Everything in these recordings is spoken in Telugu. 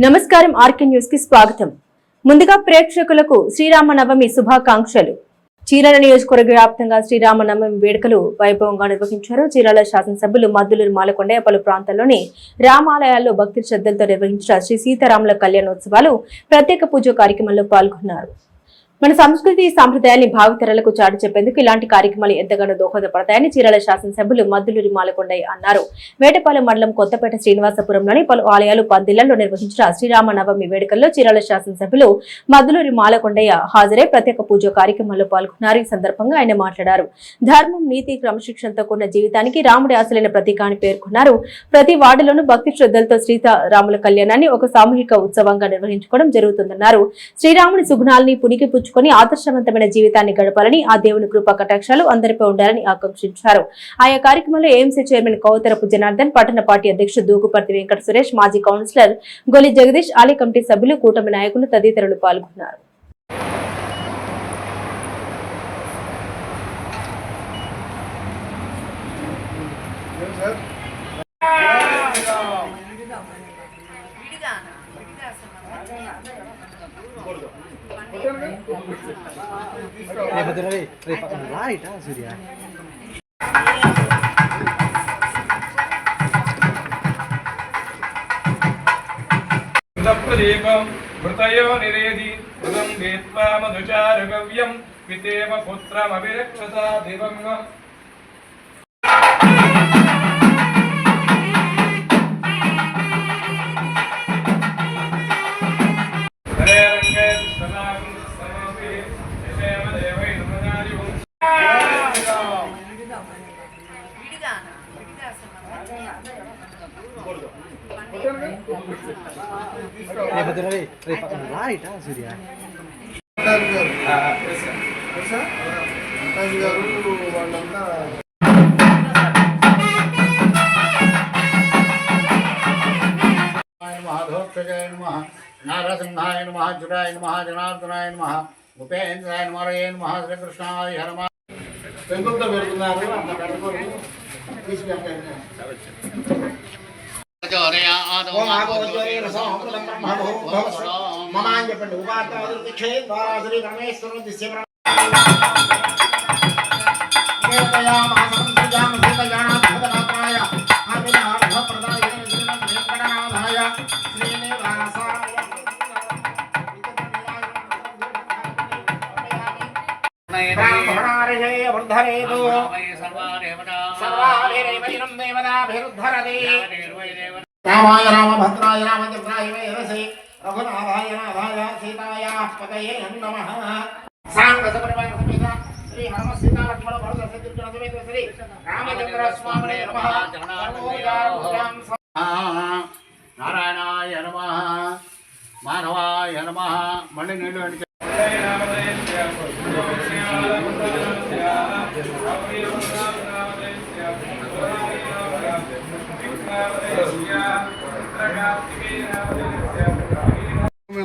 నమస్కారం ఆర్కే న్యూస్ కి స్వాగతం. ముందుగా ప్రేక్షకులకు శ్రీరామనవమి శుభాకాంక్షలు. చీరాల నియోజకవర్గ వ్యాప్తంగా శ్రీరామనవమి వేడుకలు వైభవంగా నిర్వహించారు. చీరాల శాసనసభ్యులు మద్దులూరి మాలకొండయ్య పలు ప్రాంతాల్లోని రామాలయాల్లో భక్తి శ్రద్ధలతో నిర్వహించిన శ్రీ సీతారాముల కళ్యాణోత్సవాలు ప్రత్యేక పూజ కార్యక్రమంలో పాల్గొన్నారు. మన సంస్కృతి సాంప్రదాయాన్ని భావితరాలకు చాటి చెప్పేందుకు ఇలాంటి కార్యక్రమాలు ఎంతగానో దోహదపడతాయని చీరాల శాసనసభ్యులు మద్దులూరి మాలకొండయ్య అన్నారు. వేటపాలెం మండలం కొత్తపేట శ్రీనివాసపురంలోని పలు ఆలయాలు పందిళ్లలో నిర్వహించిన శ్రీరామనవమి వేడుకల్లో చీరాల శాసనసభ్యులు మద్దులూరి మాలకొండయ్య హాజరై ప్రత్యేక పూజ కార్యక్రమాల్లో పాల్గొన్నారు. ఈ సందర్భంగా ఆయన మాట్లాడారు. ధర్మం, నీతి, క్రమశిక్షణతో కూడిన జీవితానికి రాముడి అసలైన ప్రతీక అని పేర్కొన్నారు. ప్రతి వార్డులోనూ భక్తి శ్రద్ధలతో సీతారాముల కళ్యాణాన్ని ఒక సామూహిక ఉత్సవంగా నిర్వహించుకోవడం జరుగుతుందన్నారు. శ్రీరాముని సుగుణాలని పునికి ఆదర్శవంతమైన జీవితాన్ని గడపాలని, ఆ దేవుని కృపా కటాక్షాలు అందరిపై ఉండాలని ఆకాంక్షించారు. ఆయా కార్యక్రమంలో ఏఎంసీ చైర్మన్ కౌతరపు జనార్దన్, పట్టణ పార్టీ అధ్యక్షుడు దూకుపర్తి వెంకట సురేష్, మాజీ కౌన్సిలర్ గొలి జగదీష్, ఆలయ కమిటీ సభ్యులు, కూటమి నాయకులు తదితరులు పాల్గొన్నారు. మృతయో నిరేది ఉదం వేత్వా మధుచారగవ్యం పితేవ పుత్రమభిరక్షతా దివం మాధోక్షజాయ నమః, నారసింహాయ నమః, జుడాయ నమః, జనార్దనాయ నమః, ఉపేంద్రాయ నమః, నమః, శ్రీకృష్ణాయ నమః. పెంకులతో పెడుతున్నారు అంత కట్టుకొని తీసుకెళ్తాను. మమ అని చెప్పండి. ఉపాధ్యాయులు శ్రీ పరమేశ్వరం దిశ్య రామాయ రామభద్రాయ రామచంద్రాయ వేదసే రఘునాథాయ నాథాయ సీతాయ పతయే నమః. సాంగసపరివార సమేత శ్రీ హనుమ సీతా లక్ష్మణ భరత శత్రుఘ్న సమేత శ్రీ రామచంద్ర స్వామినే నమః. నారాయణాయ నమః, మానవాయ నమః. మళ్ళీ నీళ్ళు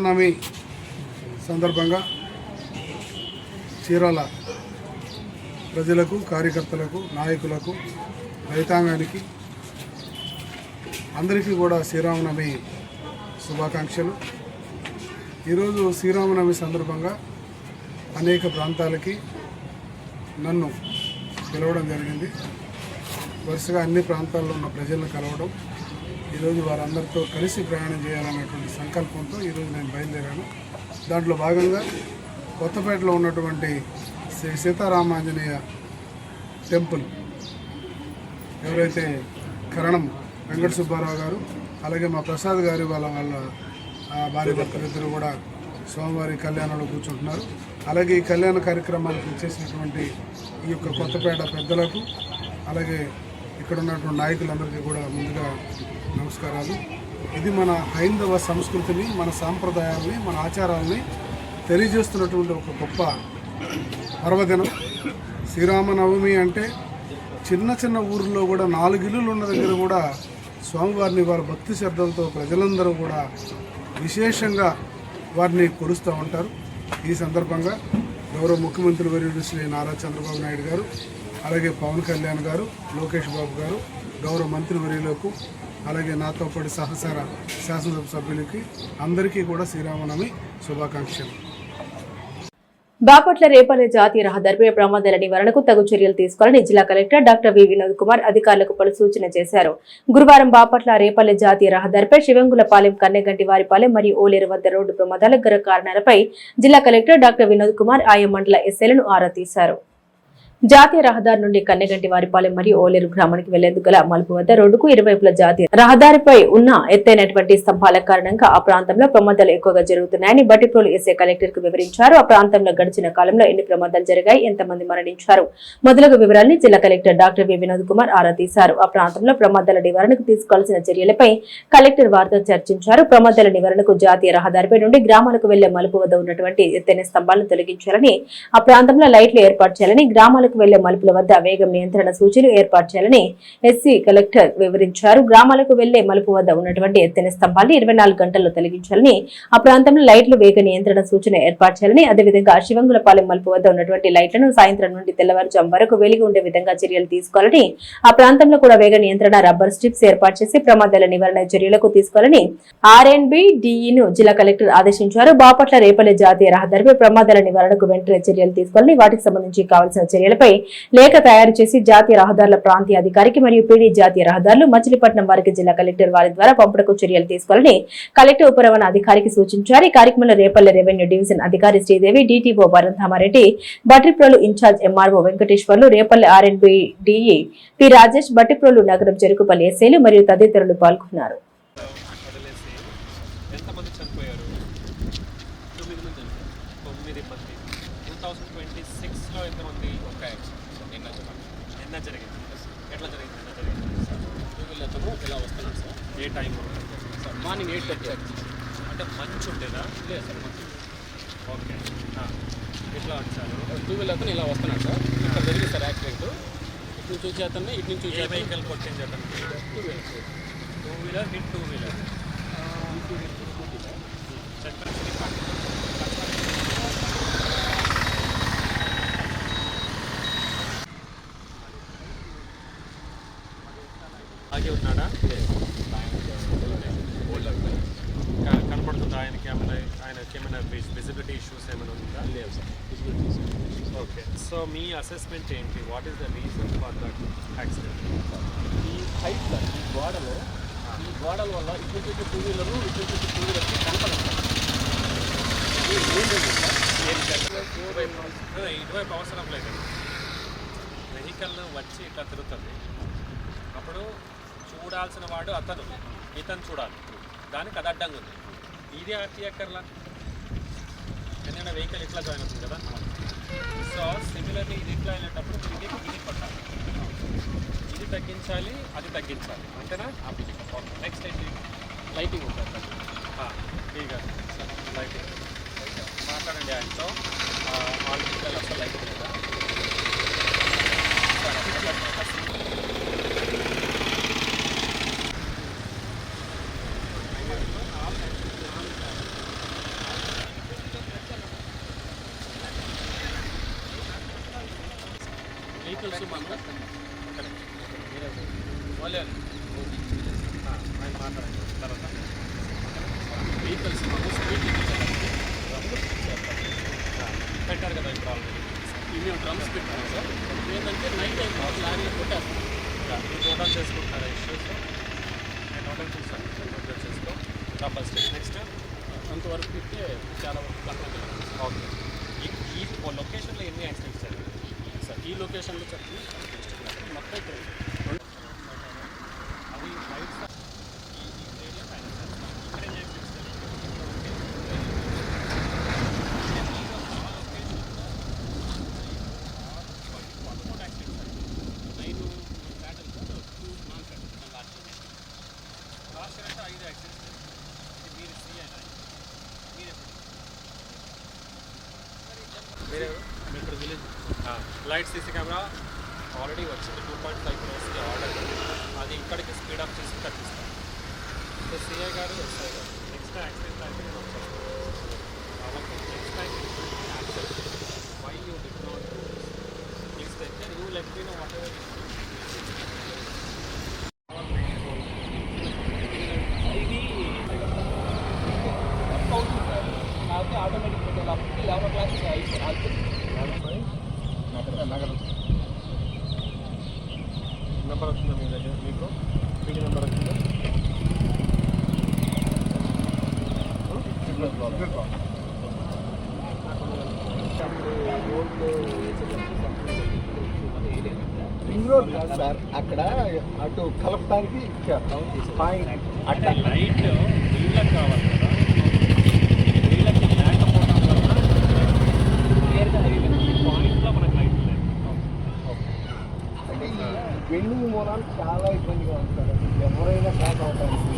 నవమి సందర్భంగా చీరాల ప్రజలకు, కార్యకర్తలకు, నాయకులకు, రైతాంగానికి అందరికీ కూడా శ్రీరామనవమి శుభాకాంక్షలు. ఈరోజు శ్రీరామనవమి సందర్భంగా అనేక ప్రాంతాలకి నన్ను పిలవడం జరిగింది. వరుసగా అన్ని ప్రాంతాల్లో ఉన్న ప్రజలను కలవడం, ఈరోజు వారందరితో కలిసి ప్రయాణం చేయాలన్నటువంటి సంకల్పంతో ఈరోజు నేను బయలుదేరాను. దాంట్లో భాగంగా కొత్తపేటలో ఉన్నటువంటి శ్రీ సీతారామాంజనేయ టెంపుల్ ఎవరైతే కరణం వెంకట సుబ్బారావు గారు, అలాగే మా ప్రసాద్ గారు వాళ్ళ భార్య భర్తలిద్దరూ కూడా స్వామివారి కళ్యాణంలో కూర్చుంటున్నారు. అలాగే ఈ కళ్యాణ కార్యక్రమానికి చేసినటువంటి ఈ యొక్క కొత్తపేట పెద్దలకు, అలాగే ఇక్కడ ఉన్నటువంటి నాయకులందరికీ కూడా ముందుగా నమస్కారాలు. ఇది మన హైందవ సంస్కృతిని, మన సాంప్రదాయాల్ని, మన ఆచారాలని తెలియజేస్తున్నటువంటి ఒక గొప్ప పర్వదినం. శ్రీరామనవమి అంటే చిన్న చిన్న ఊర్లో కూడా 4 ఇల్లులు ఉన్న దగ్గర కూడా స్వామివారిని వారి భక్తి శ్రద్ధలతో ప్రజలందరూ కూడా విశేషంగా వారిని కొలుస్తూ ఉంటారు. ఈ సందర్భంగా గౌరవ ముఖ్యమంత్రి వర్యుడు శ్రీ నారా చంద్రబాబు నాయుడు గారు, అలాగే పవన్ కళ్యాణ్ గారు, లోకేష్ బాబు గారు, గౌరవ మంత్రి వర్యులకు, అలాగే నాతో పాటు సహచర శాసనసభ సభ్యులకి అందరికీ కూడా శ్రీరామనవమి శుభాకాంక్షలు. బాపట్ల రేపల్లె జాతీయ రహదారిపై ప్రమాదాల నివారణకు తగు చర్యలు తీసుకోవాలని జిల్లా కలెక్టర్ డాక్టర్ వి వినోద్ కుమార్ అధికారులకు పలు సూచన చేశారు. గురువారం బాపట్ల రేపల్లె జాతీయ రహదారిపై శివంగులపాలెం, కన్నెగంటి వారిపాలెం మరియు ఓలేరు వద్ద రోడ్డు ప్రమాదాలకు గల కారణాలపై జిల్లా కలెక్టర్ డాక్టర్ వినోద్ కుమార్ ఆయా మండల ఎస్ఐలను ఆరా తీశారు. జాతీయ రహదారి నుండి కన్నెగంటి వారిపాలెం మరియు ఓలేరు గ్రామానికి వెళ్లేందుకు గల మలుపు వద్ద రోడ్డుకు ఇరువైపుల జాతీయ రహదారిపై ఉన్న ఎత్తైనటువంటి స్తంభాల కారణంగా ఆ ప్రాంతంలో ప్రమాదాలు ఎక్కువగా జరుగుతున్నాయని బట్టిప్రోలు ఎస్ఐ కలెక్టర్ కు వివరించారు. ఆ ప్రాంతంలో గడిచిన కాలంలో ఎన్ని ప్రమాదాలు జరిగాయి, ఎంతమంది మరణించారు మొదలగు వివరాల్ని జిల్లా కలెక్టర్ డాక్టర్ వి వినోద్ కుమార్ ఆరా తీశారు. ఆ ప్రాంతంలో ప్రమాదాల నివారణకు తీసుకోవాల్సిన చర్యలపై కలెక్టర్ వారితో చర్చించారు. ప్రమాదాల నివారణకు జాతీయ రహదారిపై నుండి గ్రామాలకు వెళ్లే మలుపు వద్ద ఉన్నటువంటి ఎత్తైన స్తంభాలను తొలగించాలని, ఆ ప్రాంతంలో లైట్లు ఏర్పాటు చేయాలని, గ్రామాలకు వెళ్లే మలుపుల వద్ద వేగం నియంత్రణ సూచీలు ఏర్పాటు చేయాలని ఎస్సీ కలెక్టర్ వివరించారు. గ్రామాలకు వెళ్లే మలుపు వద్ద ఉన్నటువంటి ఎత్తైన స్తంభాలను 24 గంటల్లో తొలగించాలని, ఆ ప్రాంతంలో లైట్లు వేగ నియంత్రణ సూచన ఏర్పాటు చేయాలని, అదేవిధంగా శివంగులపాలెం మలుపు వద్ద ఉన్నటువంటి లైట్లను సాయంత్రం నుండి తెల్లవారుజాము వరకు వెలిగి ఉండే విధంగా చర్యలు తీసుకోవాలని, ఆ ప్రాంతంలో కూడా వేగ నియంత్రణ రబ్బర్ స్ట్రిప్స్ ఏర్పాటు చేసి ప్రమాదాల నివారణ చర్యలకు తీసుకోవాలని ఆర్ఎన్బి డిఈను జిల్లా కలెక్టర్ ఆదేశించారు. బాపట్ల రేపల్లె జాతీయ రహదారిపై ప్రమాదాల నివారణకు వెంటనే చర్యలు తీసుకోవాలని, వాటికి సంబంధించి కావాల్సిన చర్యలపై లేఖ తయారు చేసి జాతీయ రహదారుల ప్రాంతీయ అధికారికి మరియు పీడీ జాతీయ రహదారులు మచిలీపట్నం వారికి జిల్లా కలెక్టర్ వారి ద్వారా పంపడకు చర్యలు తీసుకోవాలని కలెక్టర్ ఉప రవాణా అధికారికి సూచించారు. ఈ కార్యక్రమంలో రేపల్లె రెవెన్యూ డివిజన్ అధికారి Sridevi, DTO Varandhamareddy, Bhattiprolu in-charge MRO Venkateswarlu, Repalle RNB DE P Rajesh, Bhattiprolu Nagaram Cherukupalli ఎస్ఐలు మరియు తదితరులు పాల్గొన్నారు. ఏ టైం సార్? మార్నింగ్ 8:30 అంటే మంచి ఉండేదా? లేదు సార్, మంచి. ఓకే, ఎట్లా వచ్చారు? 2 వీలర్తో ఇలా వస్తున్నాడు సార్. ఇక్కడ జరిగింది సార్ యాక్సిడెంట్. ఇటు నుంచి వచ్చేస్తాను, ఇటు నుంచి వచ్చే వెహికల్ కొట్టింది చేస్తాను. 2 వీలర్స్, 2 వీలర్ హిట్ 2 వీలర్ ఆగే ఉన్నాడా? కనపడుతుందా ఆయనకి? ఏమైనా విజిబిలిటీ ఇష్యూస్ ఏమైనా ఉందా? లేదు sir, visibility issues. Okay, so మీ అసెస్మెంట్ ఏంటి? What is the reason for that accident? ఈ హైట్ సార్, ఈ గోడల వల్ల ఇటు నుంచి 2 వీలరు, ఇటు నుంచి 2 వీలర్కి కనపడదు సార్. ఇటువైపు అవసరం లేదు. వెహికల్ వచ్చి ఇట్లా తిరుగుతుంది, అప్పుడు చూడాల్సిన వాడు ఇతను చూడాలి. దానికి అది అడ్డంగా ఉంది. ఇది తీయక్కర్లా, ఎందుకంటే వెహికల్ ఇట్లా జాయిన్ అవుతుంది కదా. సో సిమిలర్లీ ఇది ఇట్లా వెళ్ళేటప్పుడు ఇది కొట్టాలి, ఇది తగ్గించాలి, అది తగ్గించాలి, అంతేనా? నెక్స్ట్ ఏంటి? లైటింగ్ ఉంటుంది. ठीक है लाइटिंग మాట్లాడండి ఆయనతో. ఆల్ పిల్లలు అసలు లైటింగ్ లేదా? వెహికల్స్ వాళ్ళు ఆయన మాట్లాడండి తర్వాత. వెహికల్స్ స్పీడ్ పెట్టారు కదా ఇప్పుడు ఆల్రెడీ. మేము డ్రమ్స్ పెట్టాము సార్. ఏంటంటే నైట్ టైం లారీలో కొట్టేస్తాం. మీరు నోటల్ చేసుకుంటున్నారా ఇష్యూస్? నేను నోటల్ చూస్తాను, నోటల్ చేసుకో. ఫస్ట్ నెక్స్ట్ అంతవరకు పెడితే చాలా వరకు కంట్రోల్. ఓకే, ఈ లొకేషన్లో ఎన్ని యాక్సిడెంట్స్ జరిగాయి సార్? ఈ లొకేషన్లో చెప్పి మొత్తం ఇక్కడ అది రైట్ సార్. ఇక్కడ village light CC camera already వచ్చింది. 2.5 crores ఆర్డర్. అది ఇక్కడికి స్పీడప్ చేసి తగ్గిస్తాం. సో సిఐ గారు, ఎస్ఐ గారు నెక్స్ట్ యాక్సిడెంట్ అయితే నేను వచ్చాను వాళ్ళకి. Next time accident why you did not next అయితే you let me know whatever కాబట్టి 11 o'clock ఆగుతుంది. నెంబర్ వస్తుందా మీ దగ్గర? మీకు పీటీ నెంబర్ వస్తుందా? రింగ్ రోడ్ కాదు సార్, అక్కడ అటు కలపడానికి అంటే లైట్ వీళ్ళకి కావాలి కదా, వీళ్ళకి లేకపోవడం వల్ల క్లియర్గా ఈ పాయింట్లో మనకు లైట్ లేదు. అంటే ఈ వెండింగ్ మూలాలు చాలా ఇబ్బందిగా ఉంటారు. ఎవరైనా ప్యాక్ అవడానికి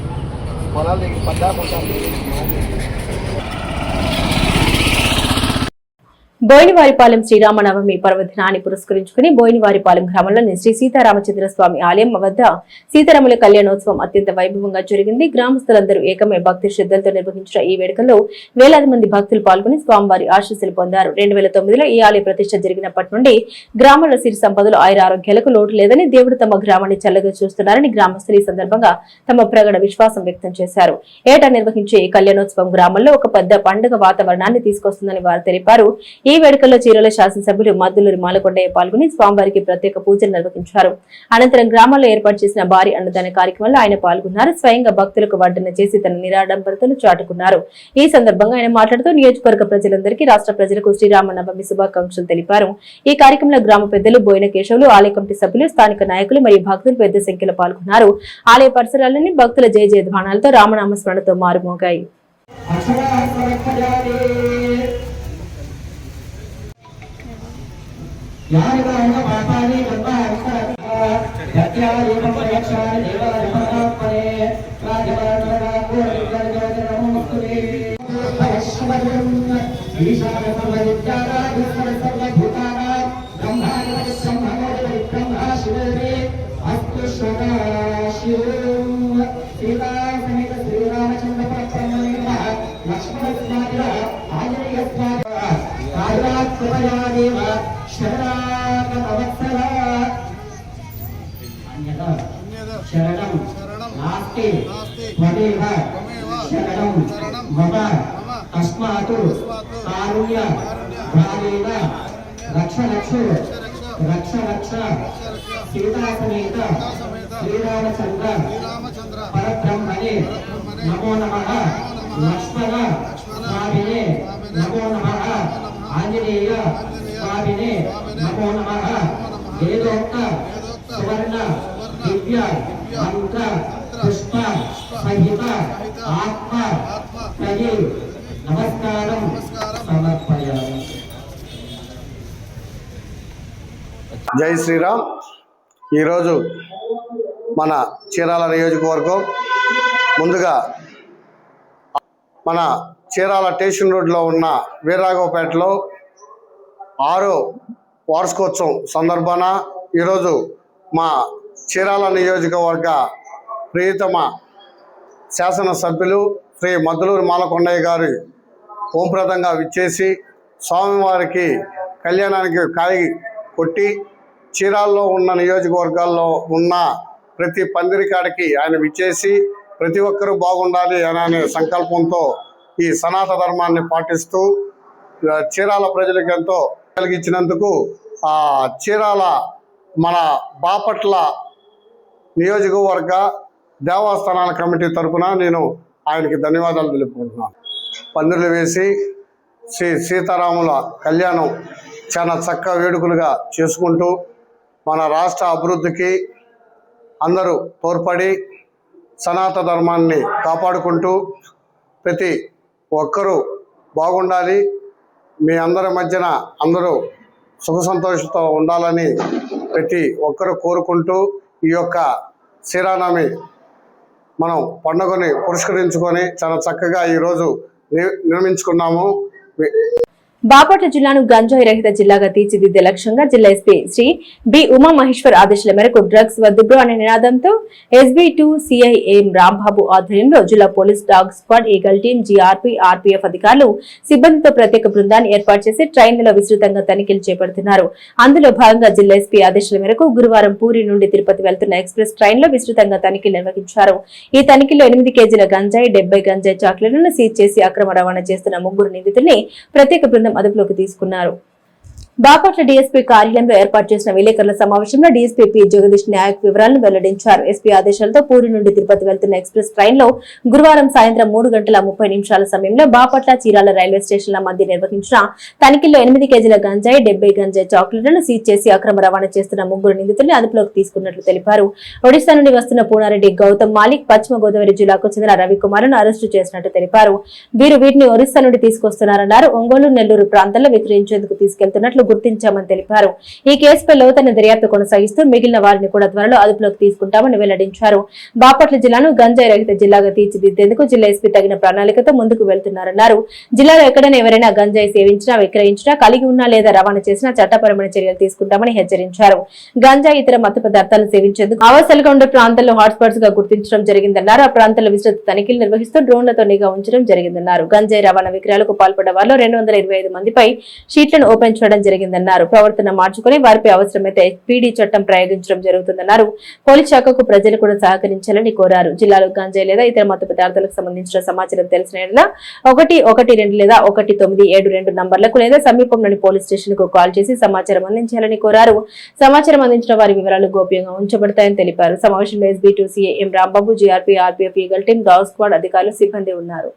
పొలాల దగ్గర పడ్డాపడ్డాలి. బోయినవారిపాలెం శ్రీరామనవమి పర్వదినాన్ని పురస్కరించుకుని బోయినవారిపాలెం గ్రామంలోని శ్రీ సీతారామచంద్ర స్వామి ఆలయం వద్ద సీతారాముల కళ్యాణోత్సవం అత్యంత వైభవంగా జరిగింది. గ్రామస్తులందరూ ఏకమై భక్తి శ్రద్ధలతో నిర్వహించిన ఈ వేడుకల్లో వేలాది మంది భక్తులు పాల్గొని స్వామివారి ఆశీస్సులు పొందారు. 2009లో ఈ ఆలయ ప్రతిష్ఠ జరిగినప్పటి నుండి గ్రామంలో సిరి సంపదలు ఆయురారోగ్యాలకు లోటు లేదని, దేవుడు తమ గ్రామాన్ని చల్లగా చూస్తున్నారని గ్రామస్తులు ఈ సందర్భంగా తమ ప్రగాఢ విశ్వాసం వ్యక్తం చేశారు. ఏటా నిర్వహించే ఈ కళ్యాణోత్సవం గ్రామంలో ఒక పెద్ద పండుగ వాతావరణాన్ని తీసుకొస్తుందని వారు తెలిపారు. ఈ వేడుకల్లో చీరాల శాసనసభ్యులు మద్దులూరి మాలకొండయ్య పాల్గొని స్వామివారికి ప్రత్యేక పూజలు నిర్వహించారు. అనంతరం గ్రామంలో ఏర్పాటు చేసిన భారీ అన్నదాన కార్యక్రమంలో ఆయన పాల్గొన్నారు. స్వయంగా భక్తులకు వడ్డన చేసి తన నిరాడంబరతను చాటుకున్నారు. ఈ సందర్భంగా ఆయన మాట్లాడుతూ నియోజకవర్గ ప్రజలందరికీ, రాష్ట్ర ప్రజలకు శ్రీరామనవమి శుభాకాంక్షలు తెలిపారు. ఈ కార్యక్రమంలో గ్రామ పెద్దలు, బోయిన కేశవులు, ఆలయ కమిటీ సభ్యులు, స్థానిక నాయకులు మరియు భక్తులు పెద్ద సంఖ్యలో పాల్గొన్నారు. ఆలయ పరిసరాలన్నీ భక్తుల జయ జయధ్వానాలతో రామనామ స్మరణతో మారుమోగాయి. శరణం నాస్తి త్వమేవ శరణం మమ తస్మాత్ కారుణ్య భావేన రక్ష రక్ష రక్ష రక్ష సీతా సమేత శ్రీరామచంద్ర పరబ్రహ్మణే నమో నమః. లక్ష్మణ స్వామినే నమో నమః. ఆంజనేయ స్వామినే నమో నమః. వేదోక్త సువర్ణ దివ్య మంత్ర పుష్ప సహిత ఆత్మ ప్రజి నమస్కారం సమర్పయామి. జై శ్రీరామ్. ఈరోజు మన చీరాల నియోజకవర్గం ముందుగా మన చీరాల స్టేషన్ రోడ్లో ఉన్న వీరరాఘవపేటలో 6వ వార్షికోత్సవం సందర్భాన ఈరోజు మా చీరాల నియోజకవర్గ ప్రియతమ శాసనసభ్యులు శ్రీ మద్దులూరి మాలకొండయ్య గారి హోంప్రదంగా విచ్చేసి స్వామివారికి కళ్యాణానికి కాయి కొట్టి చీరాల్లో ఉన్న నియోజకవర్గాల్లో ఉన్న ప్రతి పందిరికాడికి ఆయన విచ్చేసి ప్రతి ఒక్కరూ బాగుండాలి అనే సంకల్పంతో ఈ సనాతన ధర్మాన్ని పాటిస్తూ చీరాల ప్రజలకు ఎంతో కలిగించినందుకు చీరాల మన బాపట్ల నియోజకవర్గ దేవస్థానాల కమిటీ తరఫున నేను ఆయనకి ధన్యవాదాలు తెలుపుకుంటున్నాను. పందిర్లు వేసి శ్రీ సీతారాముల కళ్యాణం చాలా చక్కగా వేడుకలుగా చేసుకుంటూ మన రాష్ట్ర అభివృద్ధికి అందరూ తోడ్పడి సనాతన ధర్మాన్ని కాపాడుకుంటూ ప్రతి ఒక్కరూ బాగుండాలి, మీ అందరి మధ్యన అందరూ సుఖ సంతోషంతో ఉండాలని ప్రతి ఒక్కరూ కోరుకుంటూ ఈ యొక్క శ్రీరామనవమి మనం పండుగని పురస్కరించుకొని చాలా చక్కగా ఈరోజు నిర్మించుకున్నాము. బాపట్ల జిల్లాను గంజాయి రహిత జిల్లాగా తీర్చిదిద్దే లక్ష్యంగా జిల్లా ఎస్పీ శ్రీ బి ఉమామహేశ్వర్ ఆదేశాల మేరకు డ్రగ్స్ వద్దు బ్రో అనే నినాదంతో SB2 CIM రాంబాబు ఆధ్వర్యంలో జిల్లా police dog squad, eagle team, GRP, RPF అధికారులు సిబ్బందితో ప్రత్యేక బృందాన్ని ఏర్పాటు చేసి ట్రైన్లలో విస్తృతంగా తనిఖీలు చేపడుతున్నారు. అందులో భాగంగా జిల్లా ఎస్పీ ఆదేశాల మేరకు గురువారం పూరి నుండి తిరుపతి వెళ్తున్న ఎక్స్ప్రెస్ ట్రైన్ లో విస్తృతంగా తనిఖీలు నిర్వహించారు. ఈ తనిఖీలో 8 కేజీల గంజాయి, 70 గంజాయి చాక్లెట్లను సీజ్ చేసి అక్రమ రవాణా చేస్తున్న 3 నిందితుల్ని ప్రత్యేక బృందం అదుపులోకి తీసుకున్నారు. బాపట్ల డీఎస్పీ కార్యాలయంలో ఏర్పాటు చేసిన విలేకరుల సమావేశంలో డీఎస్పీ పి జగదీష్ నాయక్ వివరాలను వెల్లడించారు. ఎస్పీ ఆదేశాలతో పూరి నుండి తిరుపతి వెళ్తున్న ఎక్స్ప్రెస్ ట్రైన్ లో గురువారం సాయంత్రం 3:30 సమయంలో బాపట్ల, చీరాల రైల్వే స్టేషన్ల మధ్య నిర్వహించిన తనిఖీల్లో 8 కేజీల గంజాయి, 70 గంజాయి చాక్లెట్లను సీజ్ చేసి అక్రమ రవాణా చేస్తున్న 3 నిందితుల్ని అదుపులోకి తీసుకున్నట్లు తెలిపారు. ఒడిశా నుండి వస్తున్న పూనారెడ్డి గౌతమ్ మాలిక్, పశ్చిమ గోదావరి జిల్లాకు చెందిన రవికుమార్ను అరెస్టు చేసినట్టు తెలిపారు. వీటిని ఒరిస్సా నుండి తీసుకొస్తున్నారన్నారు. ఒంగోలు, నెల్లూరు ప్రాంతాల్లో విక్రయించేందుకు తీసుకెళ్తున్నట్లు గుర్తించామని తెలిపారు. ఈ కేసుపై లోతైన దర్యాప్తు కొనసాగిస్తూ మిగిలిన వారిని కూడా త్వరలో అదుపులోకి తీసుకుంటామని వెల్లడించారు. బాపట్ల జిల్లాను గంజాయి రహిత జిల్లాగా తీర్చిదిద్దేందుకు జిల్లా ఎస్పీ తగిన ప్రణాళికతో ముందుకు వెళ్తున్నారన్నారు. జిల్లాలో ఎక్కడైనా ఎవరైనా గంజాయి సేవించినా, విక్రయించినా, కలిగి ఉన్నా లేదా రవాణా చేసినా చట్టపరమైన చర్యలు తీసుకుంటామని హెచ్చరించారు. గంజాయి, ఇతర మత్తు పదార్థాలను సేవించేందుకు ఆవాసాలుగా ఉండే ప్రాంతాల్లో హాట్స్పాట్స్ గా గుర్తించడం జరిగిందన్నారు. ఆ ప్రాంతాల్లో విస్తృత తనిఖీలు నిర్వహిస్తూ డ్రోన్లతో నిఘా ఉంచడం జరిగిందన్నారు. గంజాయి రవాణా విక్రయాలకు పాల్పడ్డ వారిలో 225 మందిపై షీట్లను ఓపెన్ చేయడం జరిగిందన్నారు. ప్రవర్తన మార్చుకుని వారిపై అవసరమైతే పీడీ చట్టం ప్రయోగించడం జరుగుతుందన్నారు. పోలీస్ శాఖకు ప్రజలు కూడా సహకరించాలని కోరారు. జిల్లాలో గంజాయి లేదా ఇతర మత్తు పదార్థాలకు సంబంధించిన సమాచారం తెలిసిన 112 లేదా 1972 నంబర్లకు లేదా సమీపంలోని పోలీస్ స్టేషన్ కు కాల్ చేసి సమాచారం అందించాలని కోరారు. సమాచారం అందించిన వారి వివరాలు గోప్యంగా ఉంచబడతాయని తెలిపారు. సమావేశంలో SB2 CIM Rambabu, GRP, RPF, eagle team, dog squad అధికారులు, సిబ్బంది ఉన్నారు.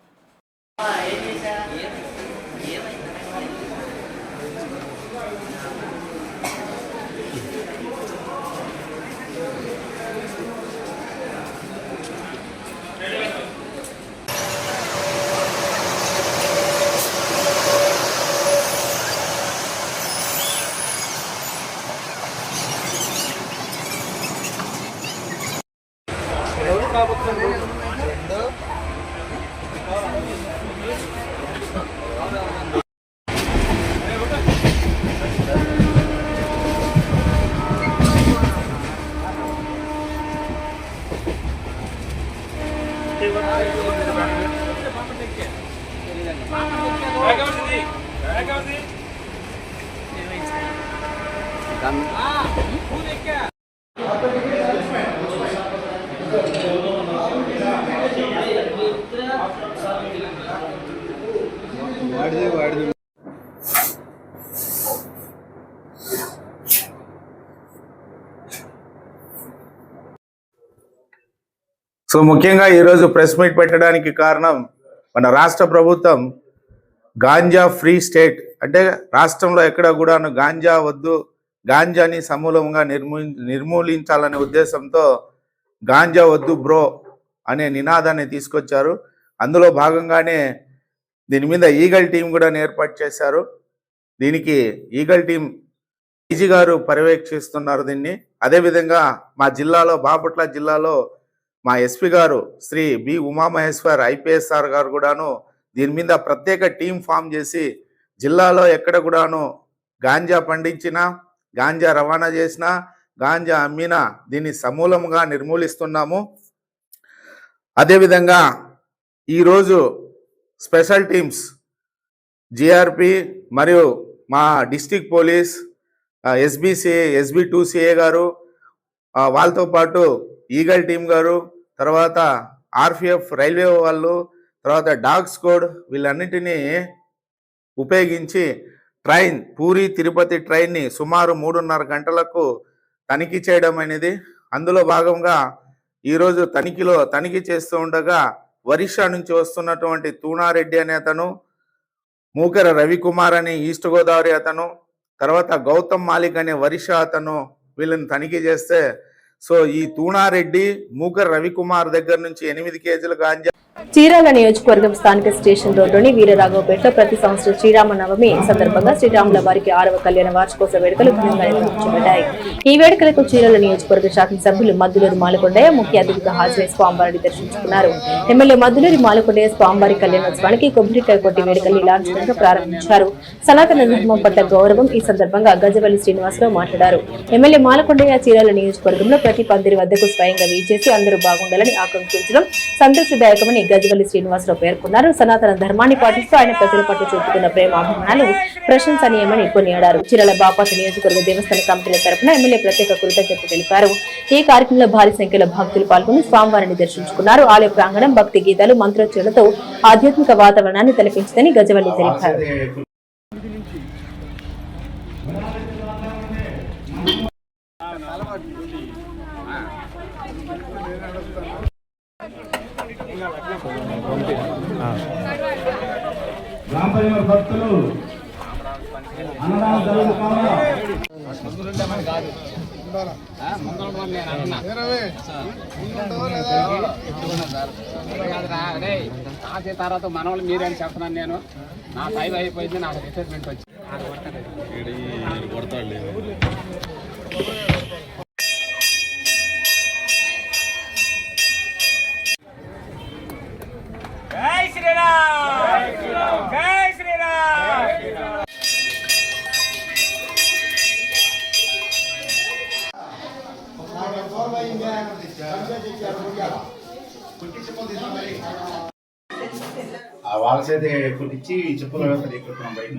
సో ముఖ్యంగా ఈరోజు ప్రెస్ మీట్ పెట్టడానికి కారణం మన రాష్ట్ర ప్రభుత్వం గాంజా ఫ్రీ స్టేట్ అంటే రాష్ట్రంలో ఎక్కడ కూడా గాంజా వద్దు, గాంజాని సమూలంగా నిర్మూలించాలనే ఉద్దేశంతో గాంజా వద్దు బ్రో అనే నినాదాన్ని తీసుకొచ్చారు. అందులో భాగంగానే దీని మీద ఈగల్ టీం కూడా ఏర్పాటు చేశారు. దీనికి ఈగల్ టీం ఈజీ గారు పర్యవేక్షిస్తున్నారు దీన్ని. అదేవిధంగా మా జిల్లాలో, బాపట్ల జిల్లాలో మా ఎస్పీ గారు శ్రీ బి ఉమామహేశ్వర్ IPSR గారు కూడాను దీని మీద ప్రత్యేక టీం ఫామ్ చేసి జిల్లాలో ఎక్కడ కూడాను గాంజా పండించినా, గాంజా రవాణా చేసినా, గాంజా అమ్మినా దీన్ని సమూలంగా నిర్మూలిస్తున్నాము. అదేవిధంగా ఈరోజు స్పెషల్ టీమ్స్ GRP మరియు మా డిస్ట్రిక్ట్ పోలీస్ SB2 CA గారు, వాళ్ళతో పాటు ఈగల్ టీం గారు, తర్వాత RPF రైల్వే వాళ్ళు, తర్వాత డాగ్ స్క్వాడ్ వీళ్ళన్నిటినీ ఉపయోగించి ట్రైన్ పూరి తిరుపతి ట్రైన్ని సుమారు 3.5 గంటలకు తనిఖీ చేయడం అనేది. అందులో భాగంగా ఈరోజు తనిఖీ చేస్తూ ఉండగా ఒరిస్సా నుంచి వస్తున్నటువంటి తూనారెడ్డి అనే అతను, మూకర రవికుమార్ అని ఈస్ట్ గోదావరి అతను, తర్వాత గౌతమ్ మాలిక్ అనే ఒరిస్సా అతను వీళ్ళని తనిఖీ చేస్తే సో ఈ తూనారెడ్డి, మూకర రవికుమార్ దగ్గర నుంచి 8 కేజీల గాంజా చీరాల నియోజకవర్గం స్థానిక స్టేషన్ రోడ్డులోని వీరరాఘవపేటలో ప్రతి సంవత్సరం శ్రీరామనవమి సందర్భంగా శ్రీరాముల వారికి 6వ కళ్యాణ వార్షికోత్సవ వేడుకలు ఘనంగా నిర్వహించబడ్డాయి. ఈ వేడుకలకు చీరాల నియోజకవర్గ శాసనసభ్యులు మద్దులూరి మాలకొండయ్య ముఖ్య అతిథిగా హాజరై స్వామివారిని దర్శించుకున్నారు. ఎమ్మెల్యే మద్దులూరి మాలకొండయ్య స్వామివారి కళ్యాణోత్సవానికి కొబ్బరికాయ కొట్టి వేడుకలు లాంఛనంగా ప్రారంభించారు. సనాతన ధర్మం పట్ల గౌరవం ఈ సందర్భంగా గజవల్లి శ్రీనివాసరావు మాట్లాడారు. ఎమ్మెల్యే మాలకొండయ్య చీరాల నియోజకవర్గంలో ప్రతి పందిరి వద్దకు స్వయంగా వీచేసి అందరూ బాగుండాలని ఆకాంక్షించడం సంతోషదాయకమని గజవల్లి శ్రీనివాసరావు పేర్కొన్నారు. సనాతన ధర్మాన్ని పాటిస్తూ ఆయన ప్రజల పట్ల చూపుతున్న ప్రేమాభిమానాలు ప్రశంసనీయమని కొనియాడారు. చీరాల బాపట్ల నియోజకవర్గ దేవస్థాన కమిటీల తరపున ఎమ్మెల్యే ప్రత్యేక కృతజ్ఞతలు తెలిపారు. ఈ కార్యక్రమంలో భారీ సంఖ్యలో భక్తులు పాల్గొని స్వామివారిని దర్శించుకున్నారు. ఆలయ ప్రాంగణం భక్తి గీతాలు మంత్రోచ్చరణలతో ఆధ్యాత్మిక వాతావరణాన్ని తలపించిందని గజవల్లి తెలిపారు. భక్తులు తర్వాత మనవాళ్ళు మీరే అని చెప్తున్నాను. నేను నా టైం అయిపోయింది, నాకు రిటైర్మెంట్ వచ్చి జై శ్రీరామ్, జై శ్రీరామ్. వాళ్ళ చేతి కుట్టించి చెప్పుల వ్యవస్థ ఎక్కుతున్నాం బయట.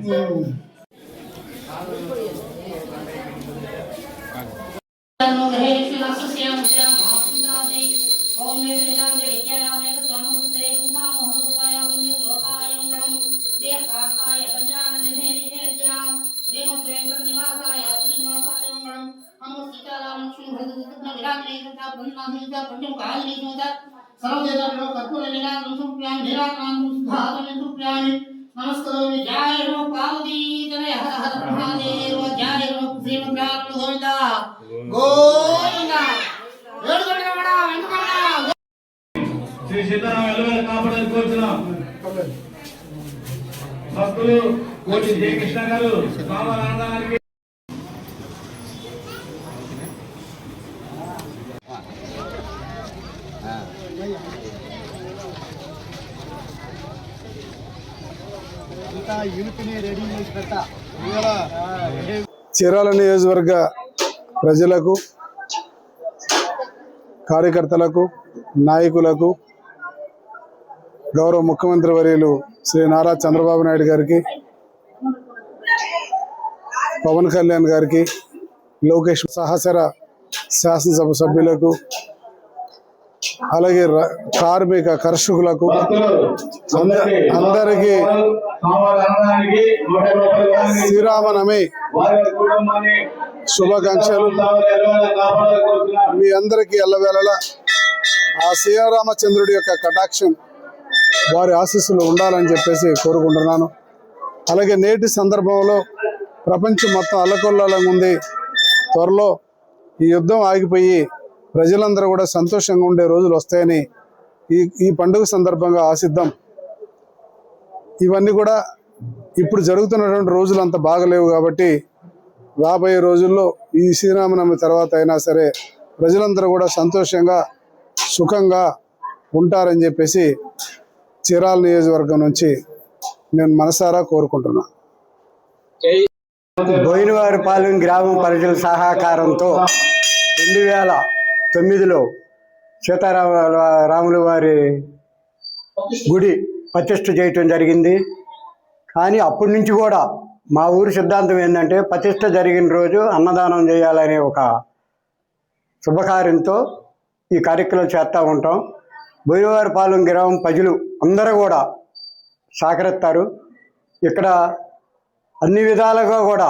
నమస్కారం. జయ హో పార్వతీ తనయ హర హర మహాదేవ. జయ హో శ్రీమంత్రాలు గోవింద గోవింద. శ్రీ సీతారామ ఎల్లవేళ కాపాడని కోరుతున్నాం. భక్తులు కోటి జయకృష్ణ గారు స్వామి ఆనందానికి చీరాల నియోజకవర్గ ప్రజలకు, కార్యకర్తలకు, నాయకులకు, గౌరవ ముఖ్యమంత్రి వర్యులు శ్రీ నారా చంద్రబాబు నాయుడు గారికి, పవన్ కళ్యాణ్ గారికి, లోకేష్ సహచర శాసనసభ సభ్యులకు, అలాగే కార్మిక కర్షకులకు అందరికీ శ్రీరామనవమి శుభాకాంక్షలు. మీ అందరికీ ఎల్లవేళలా ఆ శ్రీరామచంద్రుడి యొక్క కటాక్షం, వారి ఆశీస్సులు ఉండాలని చెప్పేసి కోరుకుంటున్నాను. అలాగే నేటి సందర్భంలో ప్రపంచం మొత్తం అల్లకొల్లాలంగా ఉంది. త్వరలో ఈ యుద్ధం ఆగిపోయి ప్రజలందరూ కూడా సంతోషంగా ఉండే రోజులు వస్తాయని ఈ పండుగ సందర్భంగా ఆశిద్దాం. ఇవన్నీ కూడా ఇప్పుడు జరుగుతున్నటువంటి రోజులు అంత బాగలేవు కాబట్టి రాబోయే రోజుల్లో ఈ శ్రీరామనవమి తర్వాత అయినా సరే ప్రజలందరూ కూడా సంతోషంగా సుఖంగా ఉంటారని చెప్పేసి చీరాల నియోజకవర్గం నుంచి నేను మనసారా కోరుకుంటున్నాను. బోయినవారిపాలెం గ్రామం ప్రజల సహకారంతో 2009లో సీతారాముల వారి గుడి ప్రతిష్ఠ చేయటం జరిగింది. కానీ అప్పటి నుంచి కూడా మా ఊరి సిద్ధాంతం ఏంటంటే ప్రతిష్ఠ జరిగిన రోజు అన్నదానం చేయాలనే ఒక శుభకార్యంతో ఈ కార్యక్రమం చేస్తూ ఉంటాం. బోయినవారిపాలెం గ్రామం ప్రజలు అందరూ కూడా సహకరిస్తారు. ఇక్కడ అన్ని విధాలుగా కూడా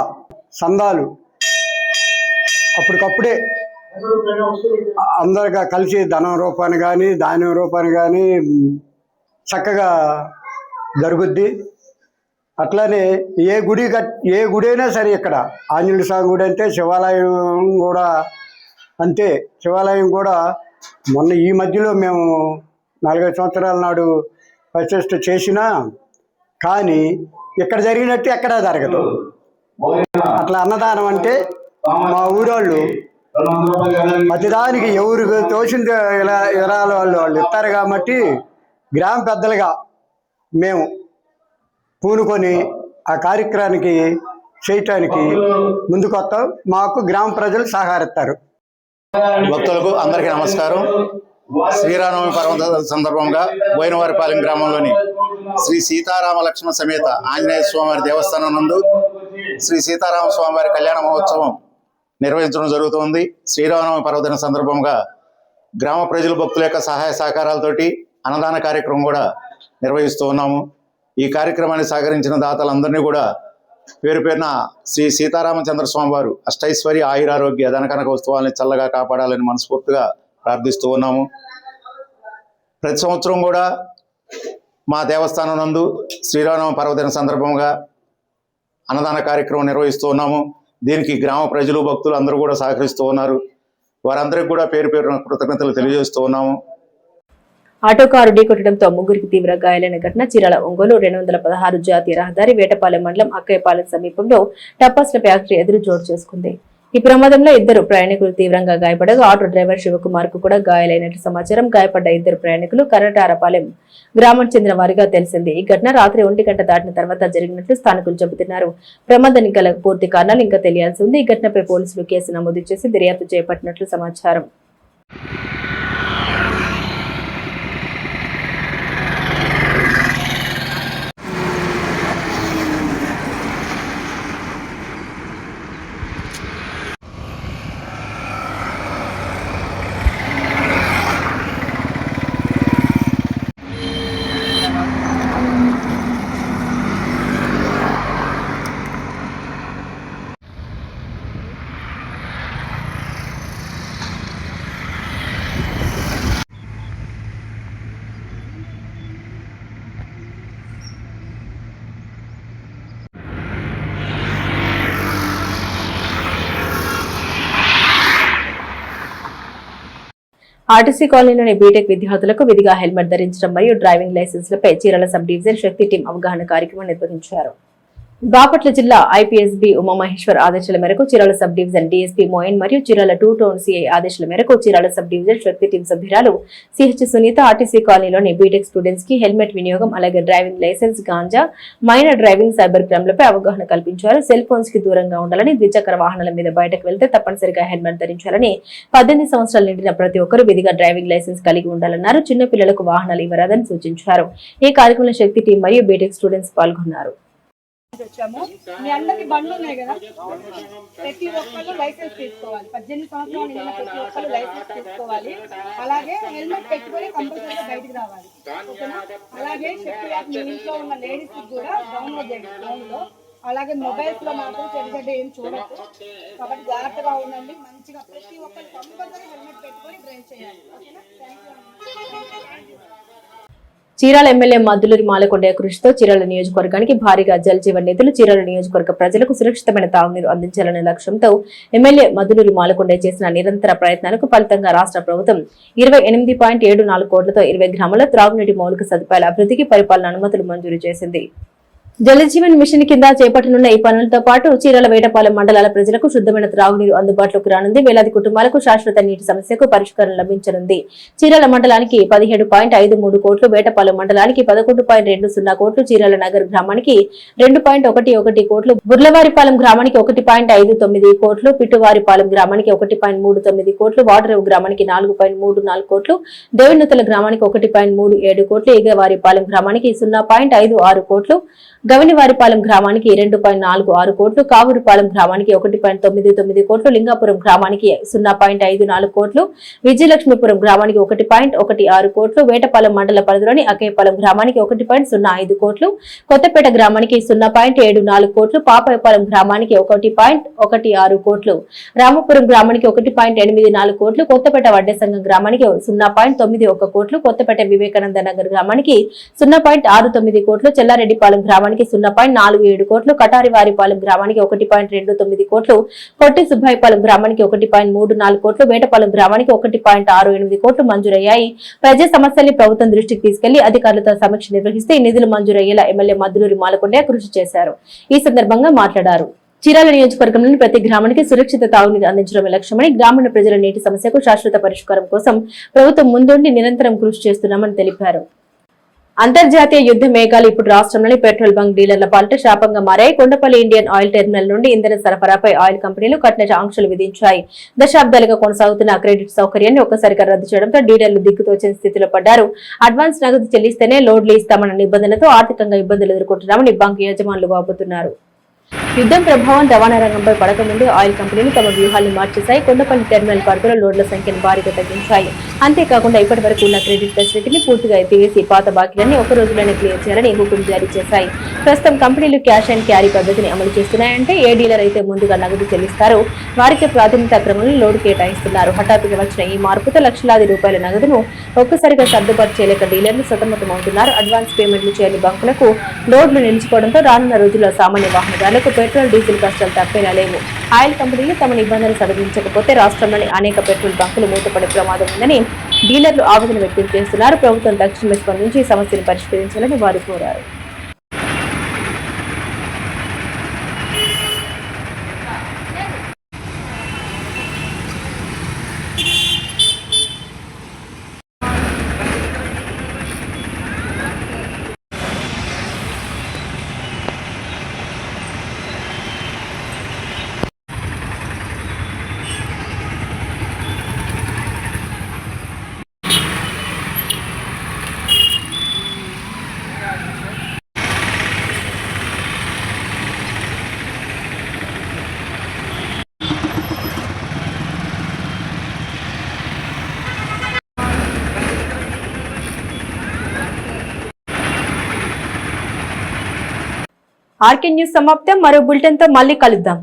సందాలు అప్పటికప్పుడే అందరిగా కలిసి ధనం రూపాన్ని కానీ ధాన్యం రూపాన్ని కానీ చక్కగా జరుగుద్ది. అట్లానే ఏ గుడి అయినా సరే ఇక్కడ ఆంజనేయ స్వామి గుడి అంటే శివాలయం కూడా అంతే. శివాలయం కూడా మొన్న ఈ మధ్యలో మేము 45 సంవత్సరాల నాడు ప్రతిష్ఠ చేసినా కానీ ఇక్కడ జరిగినట్టు ఎక్కడా జరగదు. అట్లా అన్నదానం అంటే మా ఊరోళ్ళు ప్రతిదానికి ఎవరు తోచింది ఇలా వాళ్ళు ఇస్తారు కాబట్టి గ్రామ పెద్దలుగా మేము పూనుకొని ఆ కార్యక్రమానికి చేయటానికి ముందుకొస్తాం. మాకు గ్రామ ప్రజలు సహకరిస్తారు. భక్తులకు అందరికీ నమస్కారం. శ్రీరామనవమి పర్వ సందర్భంగా బోయినవారిపాలెం గ్రామంలోని శ్రీ సీతారామ లక్ష్మణ సమేత ఆంజనేయ స్వామివారి దేవస్థానం నందు శ్రీ సీతారామ స్వామివారి కళ్యాణ మహోత్సవం నిర్వహించడం జరుగుతుంది. శ్రీరామనవమి పర్వదిన సందర్భంగా గ్రామ ప్రజలు భక్తుల యొక్క సహాయ సహకారాలతోటి అన్నదాన కార్యక్రమం కూడా నిర్వహిస్తూ ఉన్నాము. ఈ కార్యక్రమాన్ని సహకరించిన దాతలందరినీ కూడా పేరు పేరున శ్రీ సీతారామచంద్ర స్వామి వారు అష్టైశ్వర్య ఆయురారోగ్య ధనకనక వస్తువుల్ని చల్లగా కాపాడాలని మనస్ఫూర్తిగా ప్రార్థిస్తూ ఉన్నాము. ప్రతి సంవత్సరం కూడా మా దేవస్థానం నందు శ్రీరామనవమి పర్వదిన సందర్భంగా అన్నదాన కార్యక్రమం నిర్వహిస్తూ ఉన్నాము. దీనికి గ్రామ ప్రజలు భక్తులు అందరూ కూడా సహకరిస్తూ ఉన్నారు. వారందరికీ కూడా పేరు పేరున కృతజ్ఞతలు తెలియజేస్తూ ఉన్నాము. ఆటో కారు ఢీకొట్టడంతో ముగ్గురికి తీవ్ర గాయాలైన ఘటన చీరాల ఒంగోలు 216 జాతీయ రహదారి వేటపాలెం మండలం అక్కయ్యపాలెం సమీపంలో టపాస్ల ఫ్యాక్టరీ ఎదురు చోటు చేసుకుంది. ఈ ప్రమాదంలో 2 ప్రయాణికులు తీవ్రంగా గాయపడగా ఆటో డ్రైవర్ శివకుమార్ కు కూడా గాయాలైనట్టు సమాచారం. గాయపడ్డ 2 ప్రయాణికులు కరటారపాలెం గ్రామానికి చెందిన వారిగా తెలిసింది. ఈ ఘటన రాత్రి 1 గంట దాటిన తర్వాత జరిగినట్లు స్థానికులు చెబుతున్నారు. ప్రమాదానికి గల పూర్తి కారణాలు ఇంకా తెలియాల్సి ఉంది. ఈ ఘటనపై పోలీసులు కేసు నమోదు చేసి దర్యాప్తు చేపట్టినట్లు సమాచారం. ఆర్టీసీ కాలనీలోని బీటెక్ విద్యార్థులకు విధిగా హెల్మెట్ ధరించడం మరియు డ్రైవింగ్ లైసెన్స్లపై Chirala sub division Shakti team అవగాహన కార్యక్రమం నిర్వహించారు. బాపట్ల జిల్లా ఐపీఎస్బీ ఉమామహేశ్వర్ ఆదేశాల మేరకు Chirala sub division DSP Moin మరియు చీరాల 2 టౌన్ సిఐ ఆదేశాల మేరకు Chirala sub division Shakti team సభ్యురాలు సిహెచ్ సునీత ఆర్టీసీ కాలనీలోని బీటెక్ స్టూడెంట్స్ కి హెల్మెట్ వినియోగం, అలాగే driving licence, ganja, minor driving, cyber క్రైమ్లపై అవగాహన కల్పించారు. సెల్ ఫోన్స్ కి దూరంగా ఉండాలని, ద్విచక్ర వాహనాల మీద బయటకు వెళ్తే తప్పనిసరిగా హెల్మెట్ ధరించాలని, 18 సంవత్సరాలు నిండిన ప్రతి ఒక్కరూ విధిగా డ్రైవింగ్ లైసెన్స్ కలిగి ఉండాలన్నారు. చిన్న పిల్లలకు వాహనాలు ఇవ్వరాదని సూచించారు. ఈ కార్యక్రమంలో శక్తి టీం మరియు బీటెక్ స్టూడెంట్స్ పాల్గొన్నారు. వచ్చాము. మీ అందరికి బండ్లు ఉన్నాయి కదా, ప్రతి ఒక్కరు లైసెన్స్ తీసుకోవాలి. 18 సంవత్సరాలు నిన్న ప్రతి ఒక్కరు లైసెన్స్ తీసుకోవాలి. అలాగే హెల్మెట్ పెట్టుకొని కంపల్సరీగా బయటకు రావాలి. ఓకేనా? అలాగే శక్తి యాప్ మీ ఇంట్లో ఉన్న లేడీస్ కూడా డౌన్లోడ్ చేయండి ఫోన్ లో. అలాగే మొబైల్స్ లో మాత్రం చెడ్డ ఏం చూడద్దు. కాబట్టి జాగ్రత్తగా ఉండండి. మంచిగా ప్రతి ఒక్కరు కంపల్సరీ హెల్మెట్ పెట్టుకొని డ్రైవ్ చేయాలి. ఓకేనా? Thank you. Chirala MLA Madduluri Malakondaiah కృషితో చీరాల నియోజకవర్గానికి భారీగా జల్ జీవన్ నిధులు, చీరాల నియోజకవర్గ ప్రజలకు సురక్షితమైన తాగునీరు అందించాలనే లక్ష్యంతో ఎమ్మెల్యే మద్దులూరి మాలకొండయ్య చేసిన నిరంతర ప్రయత్నాలకు ఫలితంగా రాష్ట్ర ప్రభుత్వం 28.74 కోట్లతో 20 గ్రామాల త్రాగునీటి మౌలిక సదుపాయాల అభివృద్ధికి పరిపాలన అనుమతులు మంజూరు చేసింది. జల జీవన్ మిషన్ కింద చేపట్టనున్న ఈ పనులతో పాటు చీరాల వేటపాలెం మండలాల ప్రజలకు శుద్ధమైన త్రాగునీరు అందుబాటులోకి రానుంది. వేలాది కుటుంబాలకు శాశ్వత నీటి సమస్యకు పరిష్కారం లభించనుంది. చీరాల మండలానికి 17.53 కోట్లు, వేటపాలెం మండలానికి 11.20 కోట్లు, చీరాల నగర్ గ్రామానికి 2.11 కోట్లు, బుర్లవారిపాలెం గ్రామానికి 1.59 కోట్లు, పిట్టువారిపాలెం గ్రామానికి 1.39 కోట్లు, వాటరేవు గ్రామానికి 4.34 కోట్లు, దేవినూతల గ్రామానికి 1.37 కోట్లు, ఈగవారిపాలెం గ్రామానికి 0.56 కోట్లు, గవినివారిపాలెం గ్రామానికి 2.46 కోట్లు, కావూరుపాలెం గ్రామానికి 1.99 కోట్లు, లింగాపురం గ్రామానికి 0.54 కోట్లు, విజయలక్ష్మీపురం గ్రామానికి 1.16 కోట్లు, వేటపాలెం మండల పరిధిలోని అక్కయ్యపాలెం గ్రామానికి 1.05 కోట్లు, కొత్తపేట గ్రామానికి 0.74 కోట్లు, పాపాయపాలెం గ్రామానికి 1.16 కోట్లు, రామపురం గ్రామానికి 1.84 కోట్లు, కొత్తపేట వడ్డే సంఘం గ్రామానికి 0.91 కోట్లు, కొత్తపేట వివేకానంద నగర్ గ్రామానికి 0.69 కోట్లు, చెల్లారెడ్డిపాలెం గ్రామానికి గ్రామానికి 0.47 కోట్లు, కటారివారిపాలెం గ్రామానికి 1.29 కోట్లు, కొట్టి సుబ్బాయిపాలెం గ్రామానికి 1.34 కోట్లు, వేటపాలెం గ్రామానికి 1.68 కోట్లు మంజూరయ్యాయి. ప్రజా సమస్యల్ని ప్రభుత్వం దృష్టికి తీసుకెళ్లి అధికారులతో సమీక్ష నిర్వహిస్తే ఈ నిధులు మంజూరయ్యేలా ఎమ్మెల్యే మద్దులూరి మాలకొండయ్య కృషి చేశారు. ఈ సందర్భంగా మాట్లాడారు. చీరాల నియోజకవర్గంలోని ప్రతి గ్రామానికి సురక్షిత తాగునీరు అందించడమే లక్ష్యమని, గ్రామీణ ప్రజల నీటి సమస్యకు శాశ్వత పరిష్కారం కోసం ప్రభుత్వం ముందుండి నిరంతరం కృషి చేస్తున్నామని తెలిపారు. అంతర్జాతీయ యుద్ధ మేఘాలు ఇప్పుడు రాష్ట్రంలోని పెట్రోల్ బంక్ డీలర్ల పాలిట శాపంగా మారాయి. కొండపల్లి ఇండియన్ ఆయిల్ టెర్మినల్ నుండి ఇంధన సరఫరాపై ఆయిల్ కంపెనీలు కఠిన ఆంక్షలు విధించాయి. దశాబ్దాలుగా కొనసాగుతున్న క్రెడిట్ సౌకర్యాన్ని ఒక్కసారిగా రద్దు చేయడంతో డీలర్లు దిక్కుతోచని స్థితిలో పడ్డారు. అడ్వాన్స్ నగదు చెల్లిస్తేనే లోడ్లు ఇస్తామన్న నిబంధనలతో ఆర్థికంగా ఇబ్బందులు ఎదుర్కొంటున్నామని బంక్ యజమానులు వాపోతున్నారు. యుద్ధం ప్రభావం రవాణా రంగంపై పడకముందు ఆయిల్ కంపెనీలు తమ వ్యూహాలను మార్చేశాయి. కొండపల్లి టెర్మినల్ పరిధిలో లోడ్ల సంఖ్యను భారీగా తగ్గించాయి. అంతేకాకుండా ఇప్పటి వరకు ఉన్న క్రెడిట్ ఫెసిలిటీని పూర్తిగా ఎత్తివేసి పాత బాకీలన్నీ ఒక రోజులోనే క్లియర్ చేయాలని హుకుం జారీ చేశాయి. ప్రస్తుతం కంపెనీలు క్యాష్ అండ్ క్యారీ పద్ధతిని అమలు చేస్తున్నాయంటే ఏ డీలర్ అయితే ముందుగా నగదు చెల్లిస్తారో వారికి ప్రాధాన్యత క్రమంలో లోడ్ కేటాయిస్తున్నారు. హఠాత్తుగా వచ్చిన ఈ మార్పుతో లక్షలాది రూపాయల నగదును ఒక్కసారిగా సర్దుబాటు చేయలేక డీలర్లు సతమతమవుతున్నారు. అడ్వాన్స్ పేమెంట్లు చేయని బంకులకు లోడ్లు నిలిచిపోవడంతో రానున్న రోజుల్లో సామాన్య వాహనదారులకు పెట్రోల్ డీజిల్ కష్టాలు తప్పేలా లేవు. ఆయిల్ కంపెనీలు తమ నిబంధనలు సడలించకపోతే రాష్ట్రంలోని అనేక పెట్రోల్ బంకులు మూతపడే ప్రమాదం ఉందని డీలర్లు ఆవేదన వ్యక్తం చేస్తున్నారు. ప్రభుత్వం తక్షణమే స్పందించి ఈ సమస్యను పరిష్కరించాలని వారు కోరారు. ఆర్కే న్యూస్ సమాప్తం. మరో బులెటిన్ తో మళ్ళీ కలుద్దాం.